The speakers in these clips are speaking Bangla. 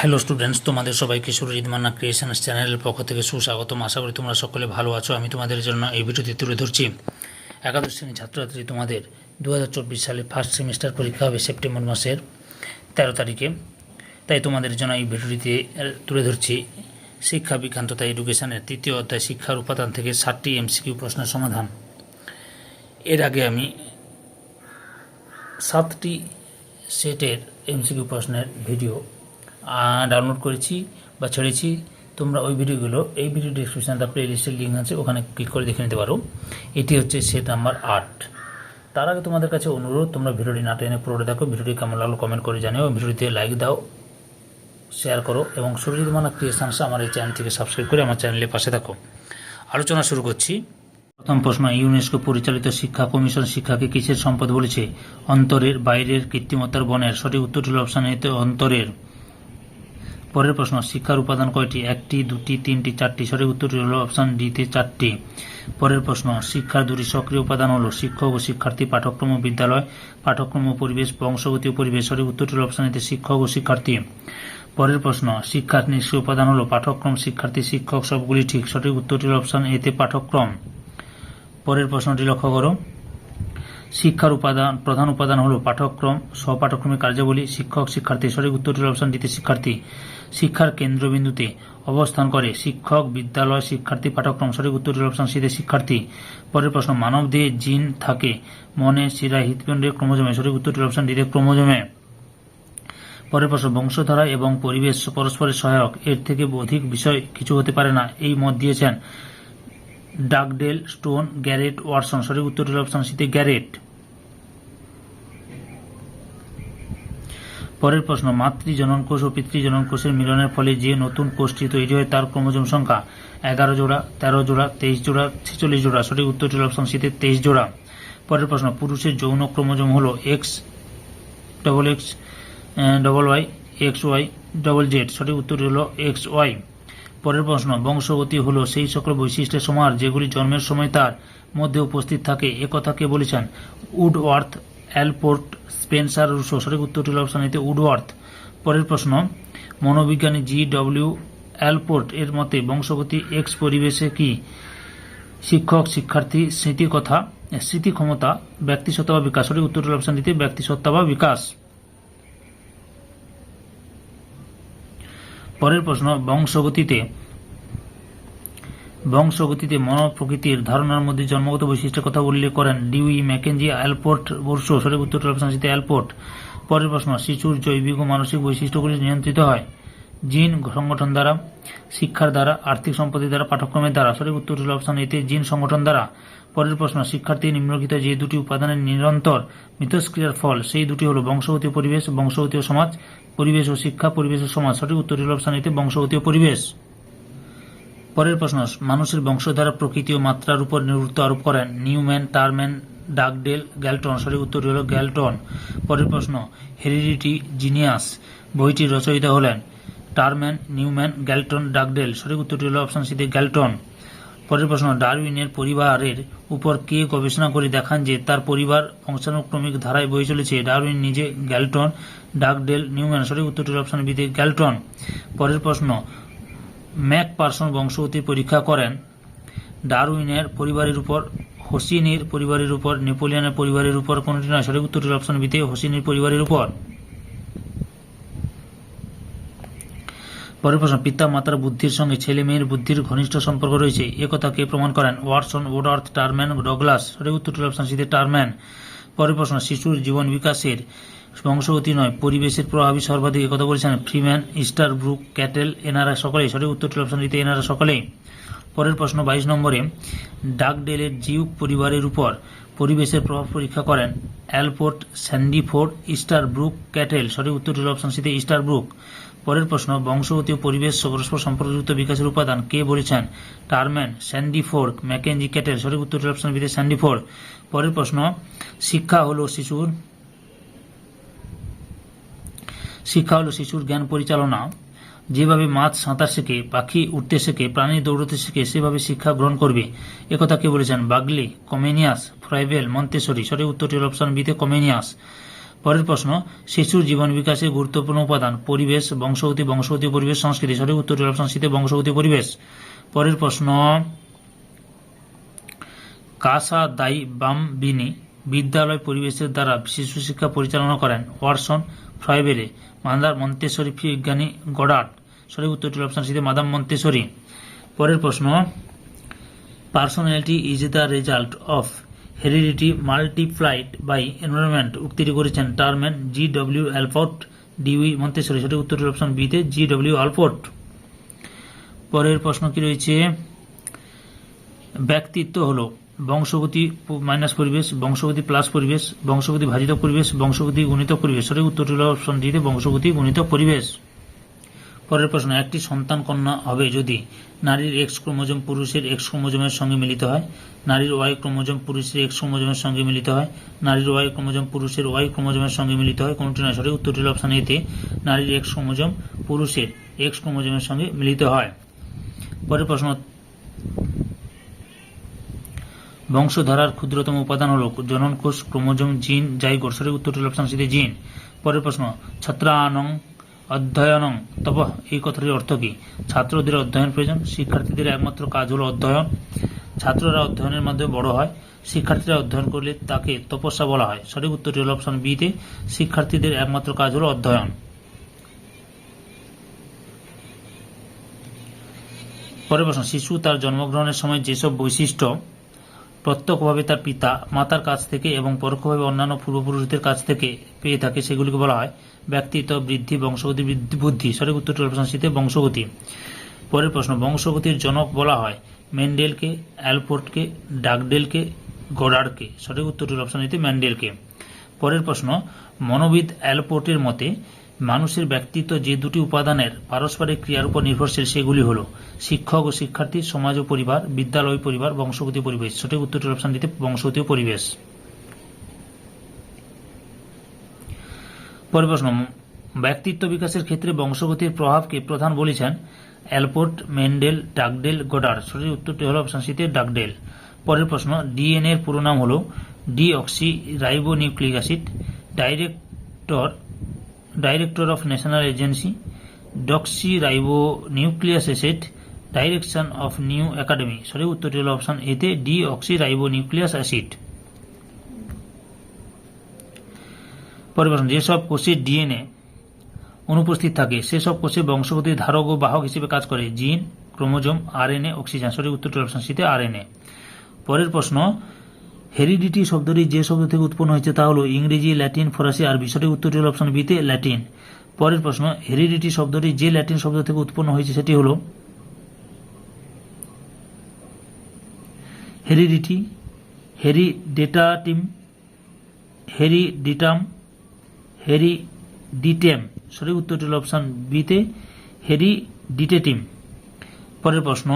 হ্যালো স্টুডেন্টস, তোমাদের সবাইকে সুরজিৎ মান্না ক্রিয়েশনস চ্যানেলের পক্ষ থেকে সুস্বাগতম। আশা করি তোমরা সকলে ভালো আছো। আমি তোমাদের জন্য এই ভিডিওতে তুলে ধরছি একাদশ শ্রেণীর ছাত্রছাত্রী তোমাদের 2024 সালে ফার্স্ট সেমিস্টার পরীক্ষা হবে সেপ্টেম্বর মাসের 13 তারিখে। তাই তোমাদের জন্য এই ভিডিওটিতে তুলে ধরছি শিক্ষা বিজ্ঞান তথা এডুকেশনের তৃতীয় অধ্যায় শিক্ষার উপাদান থেকে 60টি এমসিকিউ প্রশ্নের সমাধান। এর আগে আমি 7টি সেটের এমসিকিউ প্রশ্নের ভিডিও ডাউনলোড করেছি বা ছেড়েছি। তোমরা ওই ভিডিওগুলো এই ভিডিও ডিসক্রিপশনে প্লে লিস্টের লিঙ্ক আছে, ওখানে ক্লিক করে দেখে নিতে পারো। এটি হচ্ছে সেট নাম্বার 8। তার আগে তোমাদের কাছে অনুরোধ, তোমরা ভিডিওটি না টেনে পুরোটা দেখো। ভিডিওটি কেমন লাগলো কমেন্ট করে জানিও, ভিডিওটিতে লাইক দাও, শেয়ার করো এবং সুরজিৎ মান্না ক্রিয়েশনস আমার এই চ্যানেলটিকে সাবস্ক্রাইব করে আমার চ্যানেলের পাশে থাকো। আলোচনা শুরু করছি। প্রথম প্রশ্ন, ইউনেস্কো পরিচালিত শিক্ষা কমিশন শিক্ষাকে কিসের সম্পদ বলেছে? অন্তরের, বাইরের, কৃত্রিমতার, বনের। সঠিক উত্তরটি হল অপশন এতে অন্তরের। পরের প্রশ্ন, শিক্ষার উপাদান কয়টি? 1টি, 2টি, 3টি, 4টি। সঠিক উত্তরটি হল অপশন ডিতে 4টি। পরের প্রশ্ন, শিক্ষার 2টি সক্রিয় উপাদান হল শিক্ষক ও শিক্ষার্থী, পাঠ্যক্রম ও বিদ্যালয়, পাঠ্যক্রম ও পরিবেশ, বংশগতি ও পরিবেশ। সঠিক উত্তরটি হল অপশন এতে শিক্ষক ও শিক্ষার্থী। পরের প্রশ্ন, শিক্ষার নিষ্ক্রিয় উপাদান হল পাঠ্যক্রম, শিক্ষার্থী, শিক্ষক। সবগুলি ঠিক। সঠিক উত্তরটি হল অপশন এতে পাঠ্যক্রম। পরের প্রশ্নটি লক্ষ্য করো। শিক্ষার প্রধান উপাদান হল পাঠ্যক্রম, সহপাঠক্রমিক কার্যাবলী, শিক্ষক, শিক্ষার্থী। সঠিক উত্তরটি হল অপশন ডিতে শিক্ষার্থী। শিক্ষার কেন্দ্রবিন্দুতে অবস্থান করে শিক্ষক, বিদ্যালয়, শিক্ষার্থী, পাঠ্যক্রম। সঠিক উত্তরটি হল অপশন সিতে শিক্ষার্থী। পরের প্রশ্ন, মানব দেহে জিন থাকে মনে, শিরায়, হৃৎপিণ্ডে, ক্রোমোজোমে। সঠিক উত্তরটি হল অপশন ডিতে ক্রোমোজোমে। পরের প্রশ্ন, বংশধারা এবং পরিবেশ পরস্পরের সহায়ক, এর থেকে অধিক বিষয় কিছু হতে পারে না, এই মত দিয়েছেন ডাগডেল, স্টোন, গ্যারেট, ওয়াটসন। সঠিক উত্তরটি হল অপশন সিতে গ্যারেট। পরের প্রশ্ন, মাতৃজননকোষ ও পিতৃজননকোষের মিলনের ফলে যে নতুন কোষটি তৈরি হয় তার ক্রোমোজোম সংখ্যা 11 জোড়া, 13 জোড়া, 23 জোড়া, 46 জোড়া। সঠিক উত্তরটি হল অপশন সিতে 23 জোড়া। পরের প্রশ্ন, পুরুষের যৌন ক্রোমোজোম হল X double X double Y, X Y double Z. সঠিক উত্তরটি হল এক্স ওয়াই। পরের প্রশ্ন, বংশগতি হল সেই সকল বৈশিষ্ট্যের সমাহার যেগুলি জন্মের সময় তার মধ্যে উপস্থিত থাকে, একথা কে বলেছেন? Woodworth, Allport, Spencer, Rousseau. সঠিক উত্তরটি হল অপশন এতে উডওয়ার্থ। পরের প্রশ্ন, মনোবিজ্ঞানী GW অ্যালপোর্ট এর মতে বংশগতি এক্স পরিবেশে কি? শিক্ষক, শিক্ষার্থী, স্মৃতি ক্ষমতা, ব্যক্তিসত্তা বা বিকাশ। সঠিক উত্তরটি হল অপশন ডিতে ব্যক্তিসত্তা বা বিকাশ। পরের প্রশ্ন, বংশগতিতে মানব প্রকৃতির ধারণার মধ্যে জন্মগত বৈশিষ্ট্যের কথা উল্লেখ করেন ডিউই, ম্যাকেঞ্জি, অ্যালপোর্ট, বর্ষো। সঠিক উত্তরটি হল অপশন সিতে অ্যালপোর্ট। পরের প্রশ্ন, শিশুর জৈবিক ও মানসিক বৈশিষ্ট্যগুলি নিয়ন্ত্রিত হয় জিন সংগঠন দ্বারা, শিক্ষার দ্বারা, আর্থিক সম্পত্তি দ্বারা, পাঠ্যক্রমের দ্বারা। সঠিক উত্তরটি হল অপশন এতে জিন সংগঠন দ্বারা। পরের প্রশ্ন, শিক্ষার্থী নিম্নলিখিত যে দুটি উপাদানের নিরন্তর মিথস্ক্রিয়ার ফল সেই দুটি হল বংশগতি ও পরিবেশ, বংশগতি ও সমাজ, পরিবেশ ও শিক্ষা, পরিবেশ ও সমাজ। সঠিক উত্তরটি হল অপশন এতে বংশগতি ও পরিবেশ। পরের প্রশ্ন, মানুষের বংশধারা প্রকৃতি ও মাত্রার উপর গুরুত্ব আরোপ করেন নিউম্যান, টারম্যান, ডাগডেল, গ্যালটন। সঠিক উত্তরটি হল গ্যালটন। পরের প্রশ্ন, হেরিডিটি জিনিয়াস বইটির রচয়িতা হলেন টারম্যান, নিউম্যান, গ্যালটন, ডাগডেল। সঠিক উত্তরটি হল অপশন সিতে গ্যালটন। পরের প্রশ্ন, ডারউইনের পরিবারের উপর কে গবেষণা করে দেখান যে তার পরিবার বংশানুক্রমিক ধারায় বয়ে চলেছে? ডারউইন নিজে, গ্যালটন, ডাগডেল, নিউম্যান। সঠিক উত্তরটি হল অপশন বিতে গ্যালটন। পরের প্রশ্ন, ম্যাকপারসন বংশগতির পরীক্ষা করেন ডারউইনের পরিবারের উপর, হোসিনির পরিবারের উপর, নেপোলিয়নের পরিবারের উপর, কোনটি নয়? সঠিক উত্তরটি হল অপশন বিতে হোসিনির পরিবারের উপর। পরের প্রশ্ন, পিতা মাতার বুদ্ধির সঙ্গে ছেলে মেয়ের বুদ্ধির ঘনিষ্ঠ সম্পর্ক রয়েছে, একথা কে প্রমাণ করেন? Watson, Woodworth, Terman, Douglas. সঠিক উত্তরটি হল অপশন সিতে টারম্যান। পরের প্রশ্ন, শিশুর জীবন বিকাশের বংশগতি নয় পরিবেশের প্রভাবই সর্বাধিক, একথা বলেছেন ফ্রিম্যান, ইস্টারব্রুক, ক্যাটেল, এনারা সকলেই। সঠিক উত্তরটি হল অপশন ডিতে এনারা সকলেই। পরের প্রশ্ন 22 নম্বরে, ডাগডেলের জিউক পরিবারের উপর পরিবেশের প্রভাব পরীক্ষা করেন অ্যালপোর্ট, স্যান্ডিফোর্ড, ইস্টারব্রুক, ক্যাটেল। সঠিক উত্তরটি হল অপশন সিতে ইস্টারব্রুক। পরের প্রশ্ন, বংশগতি ও পরিবেশ পরস্পর সম্পর্কযুক্ত বিকাশের উপাদান কে বলেছেন? Terman, Sandiford, Mackenzie, Cattell. সঠিক উত্তরটি হল অপশন বিতে স্যান্ডিফোর্ড। পরের প্রশ্ন, শিক্ষা হল শিশুর জ্ঞান পরিচালনা। যেভাবে মাছ সাঁতার শেখে, পাখি উঠতে শেখে, প্রাণী দৌড়তে শেখে, সেভাবে শিক্ষা গ্রহণ করবে, একথা কে বলেছেন? বাগলি, কমেনিয়াস, ফ্রাইবেল, মন্তেশ্বরী। সঠিক উত্তরটি হল অপশন বিতে কমেনিয়াস। পরের প্রশ্ন, শিশুর জীবন বিকাশে গুরুত্বপূর্ণ উপাদান পরিবেশ, বংশগতি, বংশগতি পরিবেশ, সংস্কৃতি। সঠিক উত্তরটি হল অপশন সিতে বংশগতি পরিবেশ। পরের প্রশ্ন, কাসা দাই বামবিনি বিদ্যালয় পরিবেশের দ্বারা শিশু শিক্ষা পরিচালনা করেন ওয়াটসন, ফ্রয়েবেলে, মাদার মন্তেশ্বরী, বিজ্ঞানী গডার্ড। সঠিক উত্তরটি হল অপশন সিতে মাদাম মন্তেশ্বরী। পরের প্রশ্ন, personality is the result of heredity multiplied by environment উক্তিটি করেছেন Terman, G W. Allport, D U. Montessori. সঠিক উত্তরটি হল অপশন বিতে জি.ডব্লিউ. অ্যালপোর্ট। পরের প্রশ্ন কি রয়েছে, ব্যক্তিত্ব হল বংশগতি মাইনাস পরিবেশ, বংশগতি প্লাস পরিবেশ, বংশগতি ভাজিত পরিবেশ, বংশগতি গুণিত পরিবেশ। সঠিক উত্তরটি হল অপশন ডিতে বংশগতি গুণিত পরিবেশ। পরের প্রশ্ন, একটি সন্তান কন্যা হবে যদি নারীর এক্স ক্রোমোজোম পুরুষের এক্স ক্রোমোজোমের সঙ্গে মিলিত হয়, নারীর ওয়াই ক্রোমোজোম পুরুষের এক্স ক্রোমোজোমের সঙ্গে মিলিত হয়, নারীর ওয়াই ক্রোমোজোম পুরুষের ওয়াই ক্রোমোজোমের সঙ্গে মিলিত হয়, কোনটি নয়। সঠিক উত্তরটি হল অপশন এতে নারীর এক্স ক্রোমোজোম পুরুষের এক্স ক্রোমোজোমের সঙ্গে মিলিত হয়। পরের প্রশ্ন, বংশধারার ক্ষুদ্রতম উপাদান হল জননকোষ, ক্রোমোজোম, জিন, জাইগোট। সঠিক উত্তরটি হল অপশন সিতে জিন। পরের প্রশ্ন, ছাত্রানং অধ্যয়নং তপ এই কথাটির অর্থ কি? ছাত্রদের অধ্যয়ন প্রয়োজন, শিক্ষার্থীদের একমাত্র কাজ হল অধ্যয়ন, ছাত্ররা অধ্যয়নের মাধ্যমে বড় হয়, শিক্ষার্থীরা অধ্যয়ন করলে তাকে তপস্যা বলা হয়। সঠিক উত্তরটি হল অপশন বিতে শিক্ষার্থীদের একমাত্র কাজ হল অধ্যয়ন। পরের প্রশ্ন, শিশু তার জন্মগ্রহণের সময় যেসব বৈশিষ্ট্য প্রত্যক্ষভাবে তার পিতা মাতার কাছ থেকে এবং পরোক্ষভাবে অন্যান্য পূর্বপুরুষদের কাছ থেকে পেয়ে থাকে সেগুলিকে বলা হয় ব্যক্তিত্ব, বৃদ্ধি, বংশগতি, বুদ্ধি। সঠিক উত্তরটি হল অপশন সিতে বংশগতি। পরের প্রশ্ন, বংশগতির জনক বলা হয় মেন্ডেলকে, অ্যালপোর্টকে, ডাগডেলকে, গডার্ডকে। সঠিক উত্তরটি হল অপশন এতে মেন্ডেলকে। পরের প্রশ্ন, মনোবিদ অ্যালপোর্টের মতে মানুষের ব্যক্তিত্ব যে দুটি উপাদানের পারস্পরিক ক্রিয়ার উপর নির্ভরশীল সেগুলি হল শিক্ষক ও শিক্ষার্থী, সমাজ ও পরিবার, বিদ্যালয় পরিবার, বংশগতি পরিবেশ। সঠিক উত্তরটি হল অপশন দিতে বংশগতি পরিবেশ। পরের প্রশ্ন, ব্যক্তিত্ব বিকাশের ক্ষেত্রে বংশগতির প্রভাবকে প্রধান বলেছেন অ্যালপোর্ট, মেন্ডেল, ডাগডেল, গডার্ড। সঠিক উত্তরটি হল অপশন সিতে ডাগডেল। পরের প্রশ্ন, ডিএনএ এর পুরো নাম হল deoxyribonucleic acid, director of national agency, doxy ribonucleus acid, direction of new academy. সঠিক উত্তরটি হল অপশন এতে ডিঅক্সি রাইবোনিউক্লিয়াস অ্যাসিড। পরের প্রশ্ন, যেসব কোষে ডিএনএ অনুপস্থিত থাকে সেসব কোষে বংশগতির ধারক ও বাহক হিসেবে কাজ করে জিন, ক্রোমোজোম, আরএনএ, অক্সিজেন। সঠিক উত্তরটি অপশন সিতে আরএনএ। পরের প্রশ্ন, হেরিডিটি শব্দটি যে শব্দ থেকে উৎপন্ন হয়েছে তা হল ইংরেজি, ল্যাটিন, ফরাসি, আরবি। সঠিক উত্তরটি হল অপশন বিতে ল্যাটিন। পরের প্রশ্ন, হেরিডিটি শব্দটি যে ল্যাটিন শব্দ থেকে উৎপন্ন হয়েছে সেটি হল হেরিডিটি, হেরিডেটাটিম, হেরিডিটাম, হেরিডিটেম। সঠিক উত্তরটি হল অপশন বিতে হেরিডিটেটিম। পরের প্রশ্ন,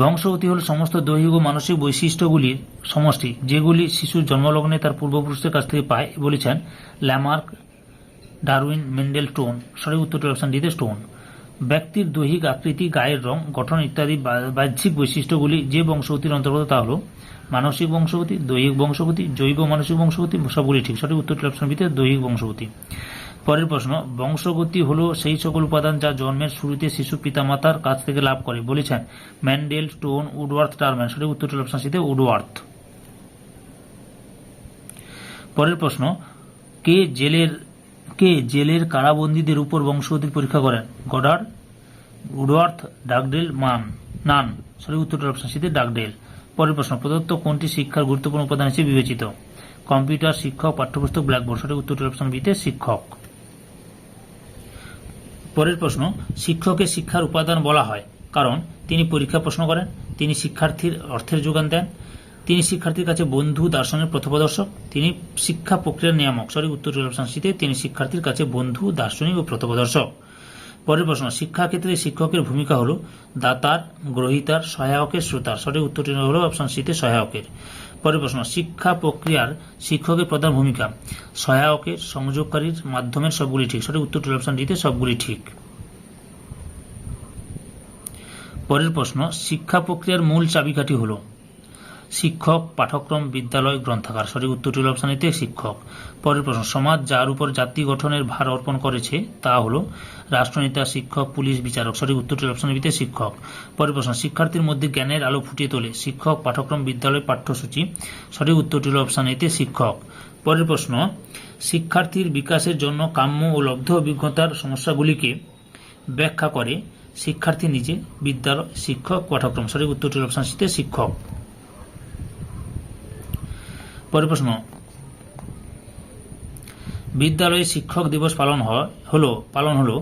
বংশগতি হল সমস্ত দৈহিক ও মানসিক বৈশিষ্ট্যগুলির সমষ্টি যেগুলি শিশুর জন্মলগ্নে তার পূর্বপুরুষদের কাছ থেকে পায় বলেছেন ল্যামার্ক, ডারউইন, মেন্ডেল, স্টোন। সঠিক উত্তরটি অপশন ডিতে স্টোন। ব্যক্তির দৈহিক আকৃতি, গায়ের রং, গঠন ইত্যাদি বাহ্যিক বৈশিষ্ট্যগুলি যে বংশগতির অন্তর্গত তা হল মানসিক বংশগতি, দৈহিক বংশগতি, জৈব মানসিক বংশগতি, সবগুলি ঠিক। সঠিক উত্তরটি অপশন বিতে দৈহিক বংশগতি। পরের প্রশ্ন, বংশগতি হল সেই সকল উপাদান যা জন্মের শুরুতে শিশু পিতামাতার কাছ থেকে লাভ করে বলেছেন মেন্ডেল, স্টোন, উডওয়ার্থ, টারম্যান। সঠিক উত্তরটি অপশন সিতে উডওয়ার্থ। পরের প্রশ্ন, কে জেলের কারাবন্দীদের উপর বংশগতির পরীক্ষা করেন? গডার্ড, উডওয়ার্থ, ডাগডেল, নান। সঠিক উত্তরটি অপশন সিতে ডাগডেল। পরের প্রশ্ন, প্রদত্ত কোনটি শিক্ষার গুরুত্বপূর্ণ উপাদান হিসেবে বিবেচিত? কম্পিউটার, শিক্ষক, পাঠ্যপুস্তক, ব্ল্যাকবোর্ড। সঠিক উত্তরটি অপশন বিতে শিক্ষক। পরের প্রশ্ন, শিক্ষকের শিক্ষার উপাদান বলা হয় কারণ তিনি পরীক্ষা প্রশ্ন করেন, তিনি শিক্ষার্থীর অর্থের যোগান দেন, তিনি শিক্ষার্থীর কাছে বন্ধু দার্শনিক পথপ্রদর্শক, তিনি শিক্ষা প্রক্রিয়ার নিয়ামক। সঠিক উত্তরটি অপশন সিতে তিনি শিক্ষার্থীর কাছে বন্ধু, দার্শনিক ও পথপ্রদর্শক। পরের প্রশ্ন, শিক্ষা ক্ষেত্রে শিক্ষকের ভূমিকা হল দাতার, গ্রহীতার, সহায়কের, শ্রোতার। সঠিক উত্তরটি হল অপশন সিতে সহায়কের। পরের প্রশ্ন, শিক্ষা প্রক্রিয়ার শিক্ষকের প্রধান ভূমিকা সহায়কের, সংযোগকারীর, মাধ্যমের, সবগুলি ঠিক। সঠিক উত্তরটি অপশন ডিতে সবগুলি ঠিক। পরের প্রশ্ন, শিক্ষা প্রক্রিয়ার মূল চাবিকাঠি হল শিক্ষক, পাঠ্যক্রম, বিদ্যালয়, গ্রন্থাগার। সঠিক উত্তরটি হল অপশন এতে শিক্ষক। পরের প্রশ্ন, সমাজ যার উপর জাতি গঠনের ভার অর্পণ করেছে তা হল রাষ্ট্রনেতা, শিক্ষক, পুলিশ, বিচারক। সঠিক উত্তরটি হল অপশন বিতে শিক্ষক। পরের প্রশ্ন, শিক্ষার্থীর মধ্যে জ্ঞানের আলো ফুটিয়ে তোলে শিক্ষক, পাঠ্যক্রম, বিদ্যালয়, পাঠ্যসূচি। সঠিক উত্তরটি হল অপশন এতে শিক্ষক। পরের প্রশ্ন, শিক্ষার্থীর বিকাশের জন্য কাম্য ও লব্ধ অভিজ্ঞতার সমস্যাগুলিকে ব্যাখ্যা করে শিক্ষার্থী নিজে, বিদ্যালয়, শিক্ষক, পাঠ্যক্রম। সঠিক উত্তরটি হল অপশন সিতে শিক্ষক। পরের প্রশ্ন, বিদ্যালয়ে শিক্ষক দিবস পালন হলো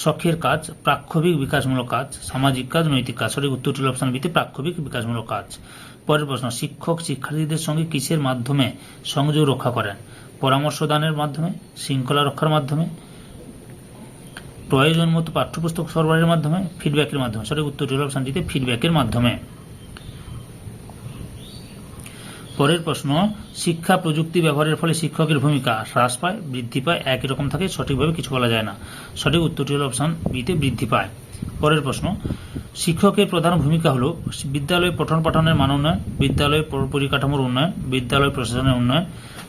শখের কাজ, প্রাক্ষবিক বিকাশমূলক কাজ, সামাজিক কাজ, নৈতিক কাজ। সঠিক উত্তরটি হল অপশন বিতে প্রাক্ষবিক বিকাশমূলক কাজ। পরের প্রশ্ন, শিক্ষক শিক্ষার্থীদের সঙ্গে কিসের মাধ্যমে সংযোগ রক্ষা করেন? পরামর্শ দানের মাধ্যমে, শৃঙ্খলা রক্ষার মাধ্যমে, প্রয়োজন মতো পাঠ্যপুস্তক সরবরাহের মাধ্যমে, ফিডব্যাকের মাধ্যমে। সঠিক উত্তরটি হল অপশন ডিতে ফিডব্যাকের মাধ্যমে। পরের প্রশ্ন, শিক্ষা প্রযুক্তি ব্যবহারের ফলে শিক্ষকের ভূমিকা হ্রাস পায়, বৃদ্ধি পায়, একই রকম থাকে, সঠিকভাবে কিছু বলা যায় না। সঠিক উত্তরটি হল অপশন বিতে বৃদ্ধি পায়। পরের প্রশ্ন, শিক্ষকের প্রধান ভূমিকা হল বিদ্যালয় পঠন পাঠনের মান উন্নয়ন, বিদ্যালয় পরিকাঠামোর উন্নয়ন, বিদ্যালয় প্রশাসনের উন্নয়ন,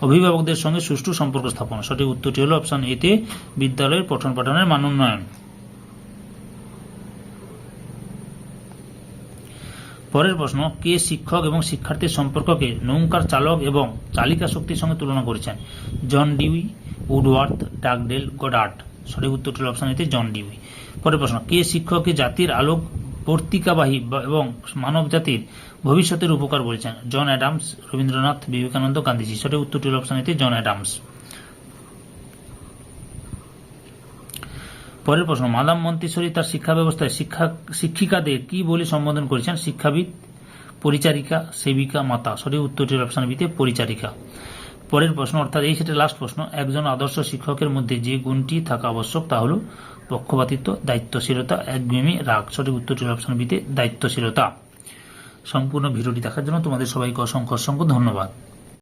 অভিভাবকদের সঙ্গে সুষ্ঠু সম্পর্ক স্থাপন। সঠিক উত্তরটি হল অপশন এতে বিদ্যালয়ের পঠন পাঠনের মান উন্নয়ন। পরের প্রশ্ন, কে শিক্ষক এবং শিক্ষার্থীর সম্পর্ককে নৌকার চালক এবং চালিকা শক্তির সঙ্গে তুলনা করেছেন? John Dewey, Woodworth, Dugdale, Goddard. সঠিক উত্তরটি হল অপশন এতে জন ডিউই। পরের প্রশ্ন, কে শিক্ষককে জাতির আলোক বর্তিকাবাহী এবং মানব জাতির ভবিষ্যতের উপকার বলেছেন? John Adams, Rabindranath, Vivekananda, Gandhiji. সঠিক উত্তরটি হল অপশন এতে জন অ্যাডামস। পরের প্রশ্ন, মাদাম মন্তেশ্বরী তার শিক্ষা ব্যবস্থায় শিক্ষিকাদের কি বলে সম্বোধন করেছেন? শিক্ষাবিদ, পরিচারিকা, সেবিকা, মাতা। সঠিক উত্তরটি হল অপশন বিতে পরিচারিকা। পরের প্রশ্ন, অর্থাৎ এই সেটা লাস্ট প্রশ্ন, একজন আদর্শ শিক্ষকের মধ্যে যে গুণটি থাকা আবশ্যক তা হল পক্ষপাতিত্ব, দায়িত্বশীলতা, একগুঁয়েমি, রাগ। সঠিক উত্তরটি হল অপশন বিতে দায়িত্বশীলতা। সম্পূর্ণ ভিডিওটি দেখার জন্য তোমাদের সবাইকে অসংখ্য ধন্যবাদ।